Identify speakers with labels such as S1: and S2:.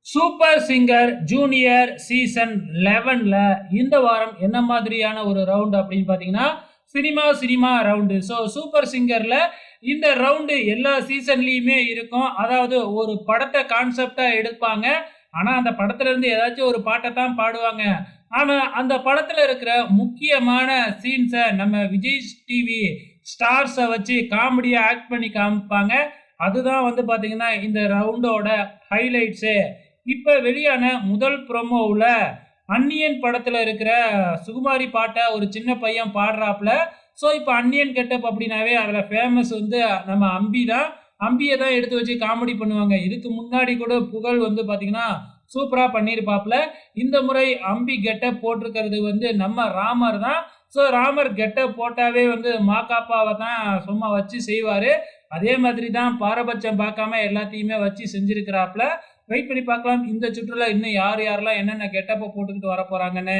S1: Super singer junior season 11ல இந்த வாரம் என்ன மாதிரியான ஒரு ரவுண்ட் அப்படின்னு பார்த்தீங்கன்னா, சினிமா ரவுண்டு. சூப்பர் சிங்கர்ல இந்த ரவுண்டு எல்லா சீசன்லயுமே இருக்கும். அதாவது ஒரு படத்த கான்செப்ட்டா எடுப்பாங்க. ஆனா, அந்த படத்துல இருந்து ஏதாச்சும் ஒரு பாட்ட தான் பாடுவாங்க. ஆனா, அந்த படத்துல இருக்கிற முக்கியமான சீன்ஸ நம்ம விஜய் டிவி ஸ்டார்ஸ வச்சு காமெடியா ஆக்ட் பண்ணி காமிப்பாங்க. அதுதான் வந்து பார்த்தீங்கன்னா, இந்த ரவுண்டோட ஹைலைட்ஸே. இப்ப வெளியான முதல் ப்ரோமோவுல அந்நியன் படத்துல இருக்கிற சுகுமாரி பாட்ட ஒரு சின்ன பையன் பாடுறாப்ல. இப்ப அந்நியன் கெட்டப் அப்படின்னாவே அதுல ஃபேமஸ் வந்து நம்ம அம்பி தான். அம்பிய தான் எடுத்து வச்சு காமெடி பண்ணுவாங்க. இதுக்கு முன்னாடி கூட புகழ் வந்து பார்த்தீங்கன்னா, சூப்பரா பண்ணியிருப்பாப்ல. இந்த முறை அம்பி கெட்டப் போட்டிருக்கிறது வந்து நம்ம ராமர் தான். ராமர் கெட்டப் போட்டாவே வந்து மாகாப்பாவ தான் சும்மா வச்சு செய்வாரு. அதே மாதிரி தான் பாரபட்சம் பார்க்காம எல்லாத்தையுமே வச்சு செஞ்சிருக்கிறாப்ல. வெயிட் பண்ணி பார்க்கலாம். இந்த சுற்றுல இன்னும் யார் யாரெல்லாம் என்னென்ன கெட்டப்ப போட்டுக்கிட்டு வரப்போறாங்கன்னு.